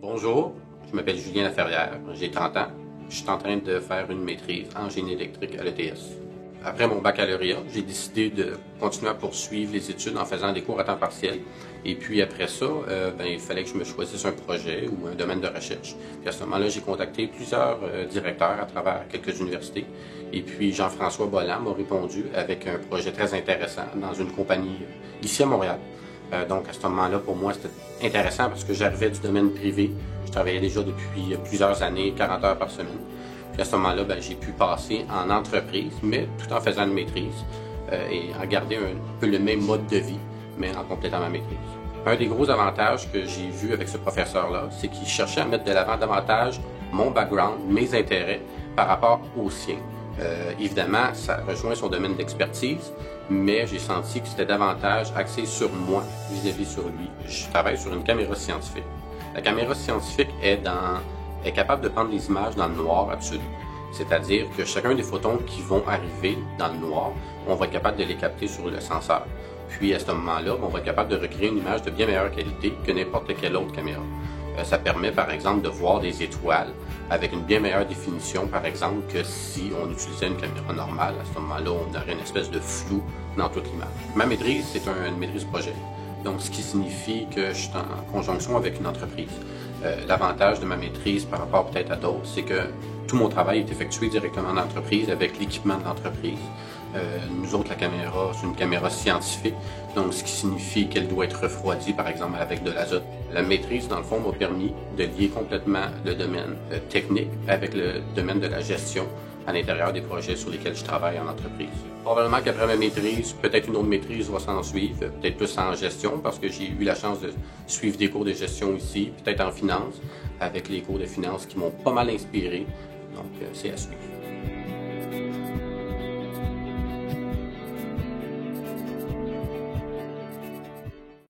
Bonjour, je m'appelle Julien Laferrière, j'ai 30 ans. Je suis en train de faire une maîtrise en génie électrique à l'ETS. Après mon baccalauréat, j'ai décidé de continuer à poursuivre les études en faisant des cours à temps partiel. Et puis après ça, il fallait que je me choisisse un projet ou un domaine de recherche. Puis à ce moment-là, j'ai contacté plusieurs directeurs à travers quelques universités. Et puis Jean-François Bolland m'a répondu avec un projet très intéressant dans une compagnie ici à Montréal. Donc à ce moment-là, pour moi, c'était intéressant parce que j'arrivais du domaine privé. Je travaillais déjà depuis plusieurs années, 40 heures par semaine. Puis à ce moment-là, j'ai pu passer en entreprise, mais tout en faisant une maîtrise et en garder un peu le même mode de vie, mais en complétant ma maîtrise. Un des gros avantages que j'ai vu avec ce professeur-là, c'est qu'il cherchait à mettre de l'avant davantage mon background, mes intérêts par rapport aux siens. Évidemment, ça rejoint son domaine d'expertise, mais j'ai senti que c'était davantage axé sur moi vis-à-vis sur lui. Je travaille sur une caméra scientifique. La caméra scientifique est capable de prendre les images dans le noir absolu. C'est-à-dire que chacun des photons qui vont arriver dans le noir, on va être capable de les capter sur le senseur. Puis à ce moment-là, on va être capable de recréer une image de bien meilleure qualité que n'importe quelle autre caméra. Ça permet par exemple de voir des étoiles avec une bien meilleure définition, par exemple, que si on utilisait une caméra normale. À ce moment-là, on aurait une espèce de flou dans toute l'image. Ma maîtrise, c'est une maîtrise projet. Donc, ce qui signifie que je suis en conjonction avec une entreprise. L'avantage de ma maîtrise par rapport peut-être à d'autres, c'est que tout mon travail est effectué directement en entreprise avec l'équipement de l'entreprise. Nous autres, la caméra, c'est une caméra scientifique, donc ce qui signifie qu'elle doit être refroidie, par exemple, avec de l'azote. La maîtrise, dans le fond, m'a permis de lier complètement le domaine technique avec le domaine de la gestion à l'intérieur des projets sur lesquels je travaille en entreprise. Probablement qu'après ma maîtrise, peut-être une autre maîtrise va s'en suivre, peut-être plus en gestion, parce que j'ai eu la chance de suivre des cours de gestion ici, peut-être en finance, avec les cours de finance qui m'ont pas mal inspiré. Donc, c'est à suivre.